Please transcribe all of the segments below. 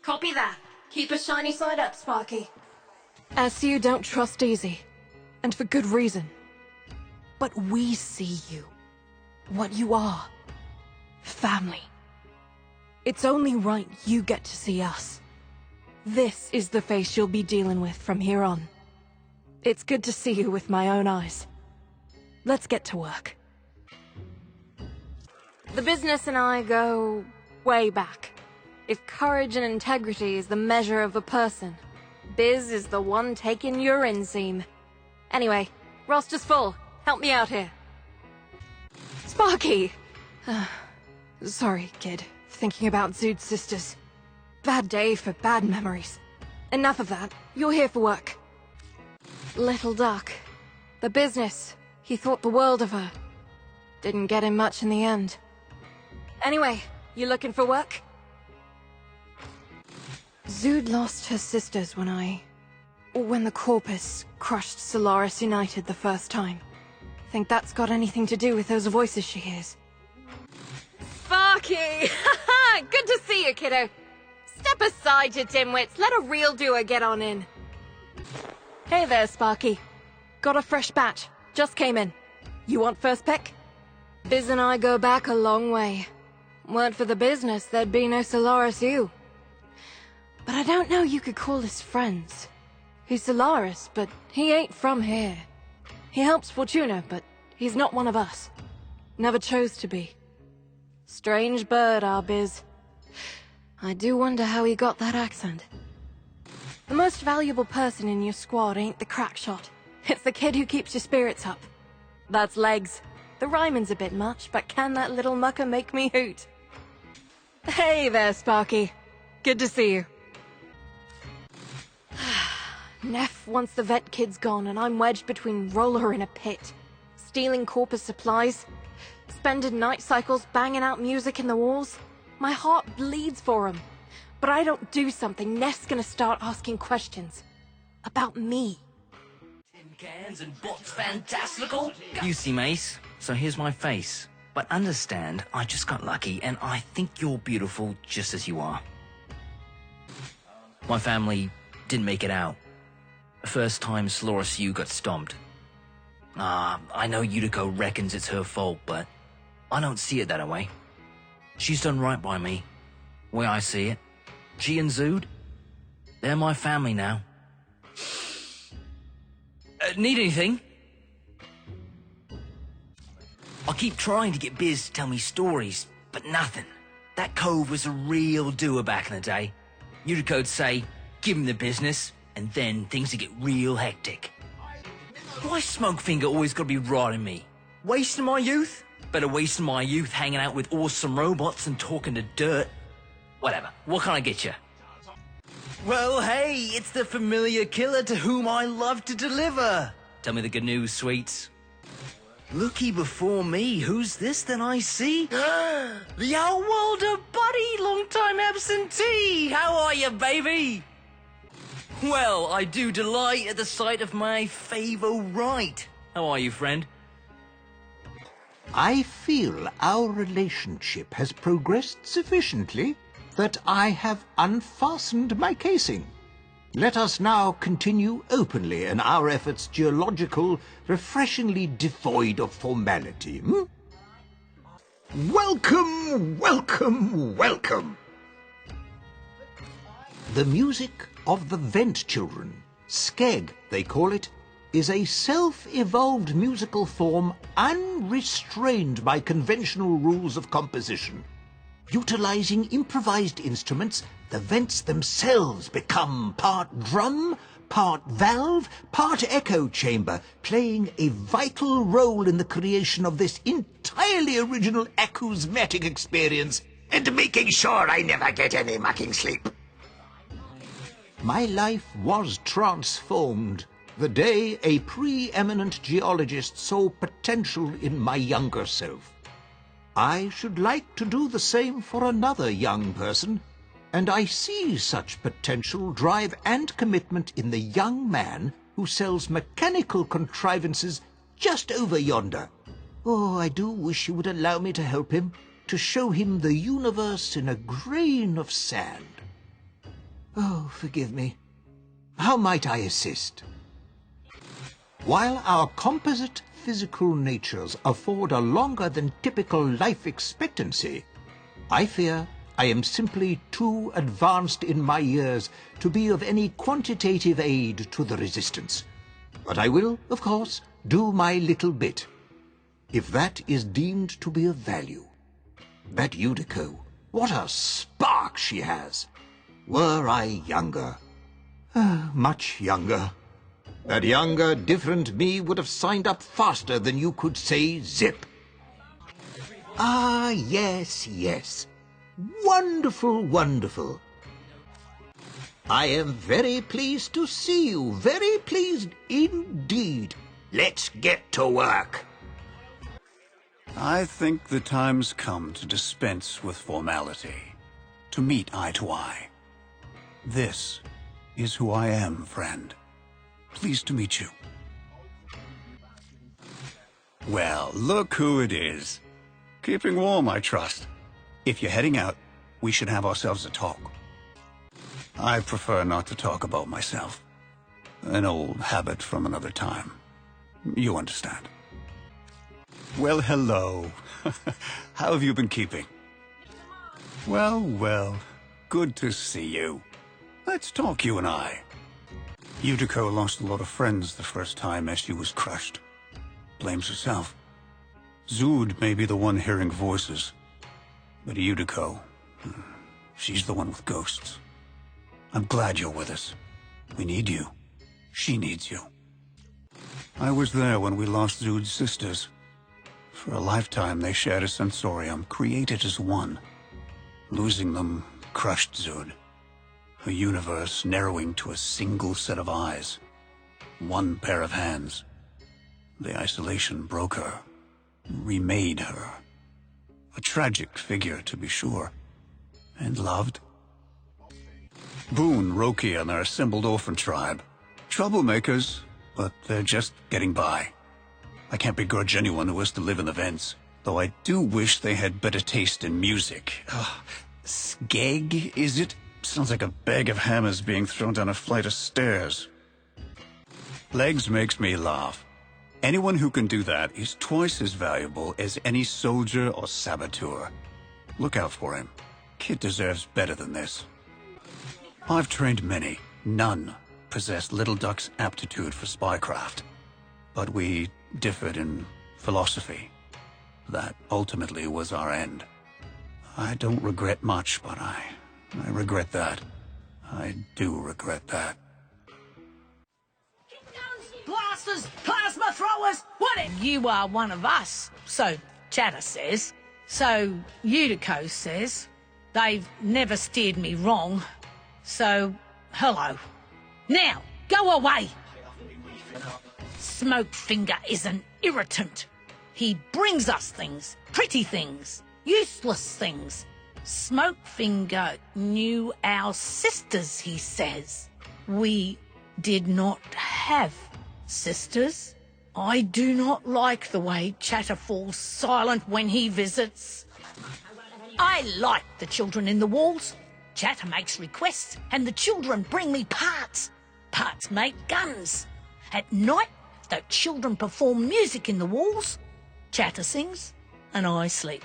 Copy that. Keep a shiny side up, Sparky. SU don't trust easy, and for good reason. But we see you. What you are. Family. It's only right you get to see us. This is the face you'll be dealing with from here on. It's good to see you with my own eyes. Let's get to work. The business and I go way back. If courage and integrity is the measure of a person, Biz is the one taking your inseam. Anyway, roster's full. Help me out here. Sparky! Sorry, kid. Thinking about Zood's sisters. Bad day for bad memories. Enough of that. You're here for work. Little Duck. The business. He thought the world of her. Didn't get him much in the end. Anyway, you looking for work? Zood lost her sisters when the Corpus crushed Solaris United the first time. Think that's got anything to do with those voices she hears? Sparky! Good to see you, kiddo. Step aside, you dimwits. Let a real doer get on in. Hey there, Sparky. Got a fresh batch. Just came in. You want first pick? Biz and I go back a long way. Weren't for the business, there'd be no Solaris U. But I don't know you could call us friends. He's Solaris, but he ain't from here. He helps Fortuna, but he's not one of us. Never chose to be. Strange bird, our Biz. I do wonder how he got that accent. The most valuable person in your squad ain't the crack shot. It's the kid who keeps your spirits up. That's Legs. The rhyming's a bit much, but can that little mucker make me hoot? Hey there, Sparky. Good to see you. Neff wants the vet kids gone, and I'm wedged between Roller and a pit. Stealing Corpus supplies. Spending night cycles banging out music in the walls. My heart bleeds for him. But I don't do something, Neff's gonna start asking questions. About me. Tin cans and bots fantastical. You see, Mace, so here's my face. But understand, I just got lucky, and I think you're beautiful just as you are. My family didn't make it out. First time Solaris U got stomped. I know Yutiko reckons it's her fault, but I don't see it that way. She's done right by me. The way I see it. She and Zood, they're my family now. Need anything? I keep trying to get Biz to tell me stories, but nothing. That cove was a real doer back in the day. Yutiko'd say, give him the business, and then things would get real hectic. Why Smokefinger always gotta be rotting me? Wasting my youth? Better wasting my youth hanging out with awesome robots and talking to dirt. Whatever, what can I get you? Well, hey, it's the familiar killer to whom I love to deliver. Tell me the good news, sweets. Looky before me, who's this that I see? The Outworlder buddy, long-time absentee. How are you, baby? Well, I do delight at the sight of my favorite. How are you, friend? I feel our relationship has progressed sufficiently that I have unfastened my casing. Let us now continue openly in our efforts geological, refreshingly devoid of formality. Welcome, welcome, welcome. The music of the Vent Children, Skeg they call it, is a self-evolved musical form unrestrained by conventional rules of composition. Utilizing improvised instruments, the Vents themselves become part drum, part valve, part echo chamber, playing a vital role in the creation of this entirely original acousmatic experience, and making sure I never get any mucking sleep. My life was transformed the day a preeminent geologist saw potential in my younger self. I should like to do the same for another young person, and I see such potential, drive, and commitment in the young man who sells mechanical contrivances just over yonder. Oh, I do wish you would allow me to help him, to show him the universe in a grain of sand. Oh, forgive me. How might I assist? While our composite physical natures afford a longer than typical life expectancy, I fear I am simply too advanced in my years to be of any quantitative aid to the Resistance. But I will, of course, do my little bit, if that is deemed to be of value. That Yudico, what a spark she has! Were I younger, much younger, that younger, different me would have signed up faster than you could say zip. Ah, yes, yes. Wonderful, wonderful. I am very pleased to see you, very pleased indeed. Let's get to work. I think the time's come to dispense with formality, to meet eye to eye. This is who I am, friend. Pleased to meet you. Well, look who it is. Keeping warm, I trust. If you're heading out, we should have ourselves a talk. I prefer not to talk about myself. An old habit from another time. You understand. Well, hello. How have you been keeping? Well, well. Good to see you. Let's talk, you and I. Yudico lost a lot of friends the first time as she was crushed. Blames herself. Zood may be the one hearing voices, but Yudico, she's the one with ghosts. I'm glad you're with us. We need you. She needs you. I was there when we lost Zood's sisters. For a lifetime they shared a sensorium, created as one. Losing them crushed Zood. Her universe narrowing to a single set of eyes. One pair of hands. The isolation broke her. Remade her. A tragic figure, to be sure. And loved. Boone, Roki, and their assembled orphan tribe. Troublemakers, but they're just getting by. I can't begrudge anyone who has to live in the vents, though I do wish they had better taste in music. Skeg, is it? Sounds like a bag of hammers being thrown down a flight of stairs. Legs makes me laugh. Anyone who can do that is twice as valuable as any soldier or saboteur. Look out for him. Kid deserves better than this. I've trained many. None possessed Little Duck's aptitude for spycraft. But we differed in philosophy. That ultimately was our end. I don't regret much, but I regret that. I do regret that. Blasters! Plasma throwers! What if you are one of us? So Chatter says. So Yudico says. They've never steered me wrong. So, hello. Now, go away! Smokefinger is an irritant. He brings us things, pretty things, useless things. Smokefinger knew our sisters, he says. We did not have sisters. I do not like the way Chatter falls silent when he visits. I like the children in the walls. Chatter makes requests, and the children bring me parts. Parts make guns. At night, the children perform music in the walls. Chatter sings, and I sleep.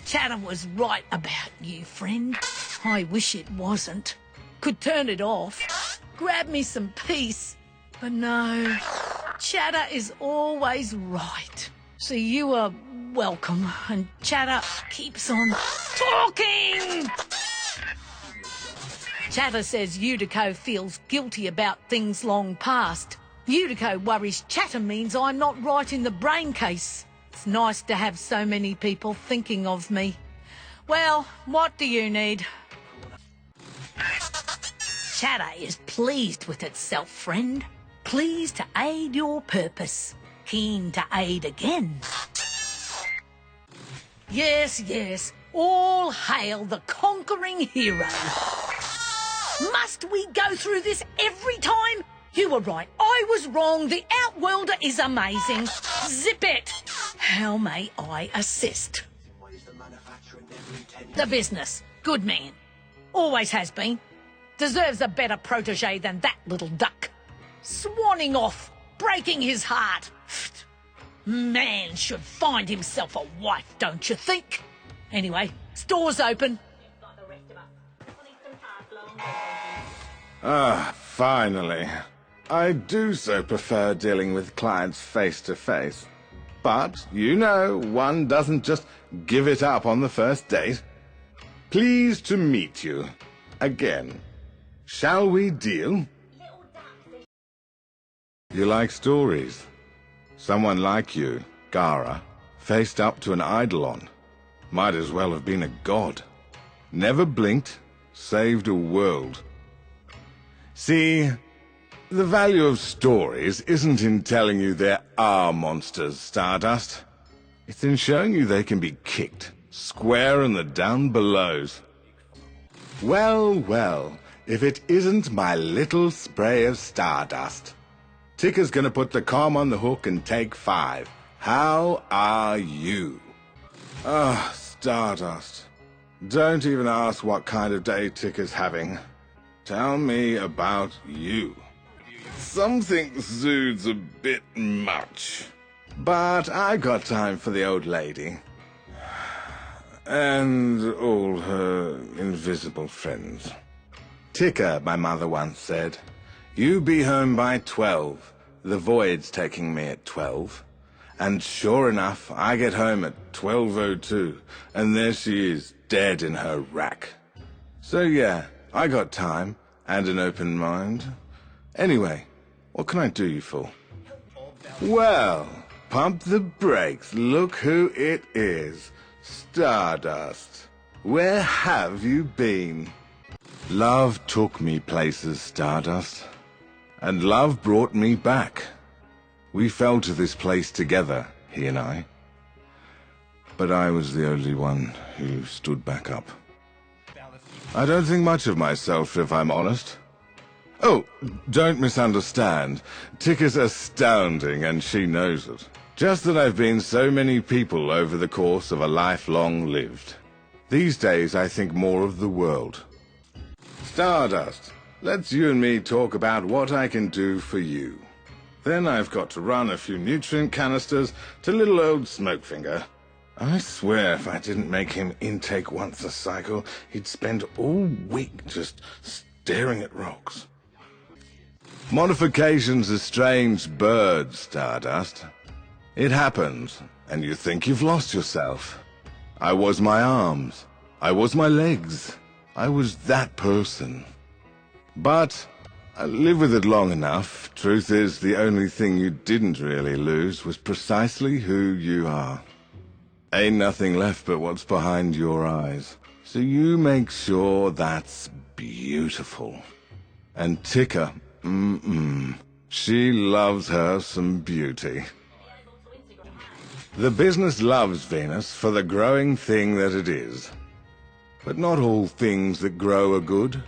Chatter was right about you, friend. I wish it wasn't. Could turn it off. Grab me some peace. But no, Chatter is always right. So you are welcome, and Chatter keeps on talking! Chatter says Yudico feels guilty about things long past. Yudico worries Chatter means I'm not right in the brain case. It's nice to have so many people thinking of me. Well, what do you need? Chatter is pleased with itself, friend. Pleased to aid your purpose. Keen to aid again. Yes, yes, all hail the conquering hero. Must we go through this every time? You were right, I was wrong, the Outworlder is amazing. Zip it! How may I assist? The business, good man. Always has been. Deserves a better protege than that little duck. Swanning off, breaking his heart. Man should find himself a wife, don't you think? Anyway, store's open. Ah, finally. I do so prefer dealing with clients face to face. But, you know, one doesn't just give it up on the first date. Pleased to meet you. Again. Shall we deal? You like stories? Someone like you, Gara, faced up to an eidolon. Might as well have been a god. Never blinked, saved a world. See, the value of stories isn't in telling you there are monsters, Stardust. It's in showing you they can be kicked, square in the down belows. Well, well, if it isn't my little spray of Stardust. Ticker's gonna put the comm on the hook and take 5. How are you? Ah, Stardust. Don't even ask what kind of day Ticker's having. Tell me about you. Something Zood's a bit much. But I got time for the old lady. And all her invisible friends. Ticker, my mother once said. You be home by 12. The void's taking me at 12. And sure enough, I get home at 12:02, and there she is, dead in her rack. So yeah, I got time, and an open mind. Anyway, what can I do you for? Well, pump the brakes, look who it is. Stardust. Where have you been? Love took me places, Stardust. And love brought me back. We fell to this place together, he and I. But I was the only one who stood back up. I don't think much of myself, if I'm honest. Oh, don't misunderstand. Ticker's astounding, and she knows it. Just that I've been so many people over the course of a life long lived. These days, I think more of the world. Stardust. Let's you and me talk about what I can do for you. Then I've got to run a few nutrient canisters to little old Smokefinger. I swear if I didn't make him intake once a cycle, he'd spend all week just staring at rocks. Modification's a strange bird, Stardust. It happens, and you think you've lost yourself. I was my arms. I was my legs. I was that person. But I lived with it long enough. Truth is, the only thing you didn't really lose was precisely who you are. Ain't nothing left but what's behind your eyes. So you make sure that's beautiful. And Ticker, she loves her some beauty. The business loves Venus for the growing thing that it is. But not all things that grow are good.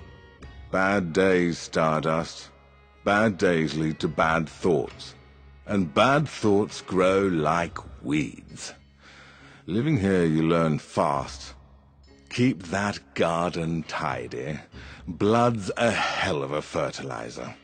Bad days, Stardust. Bad days lead to bad thoughts. And bad thoughts grow like weeds. Living here, you learn fast. Keep that garden tidy. Blood's a hell of a fertilizer.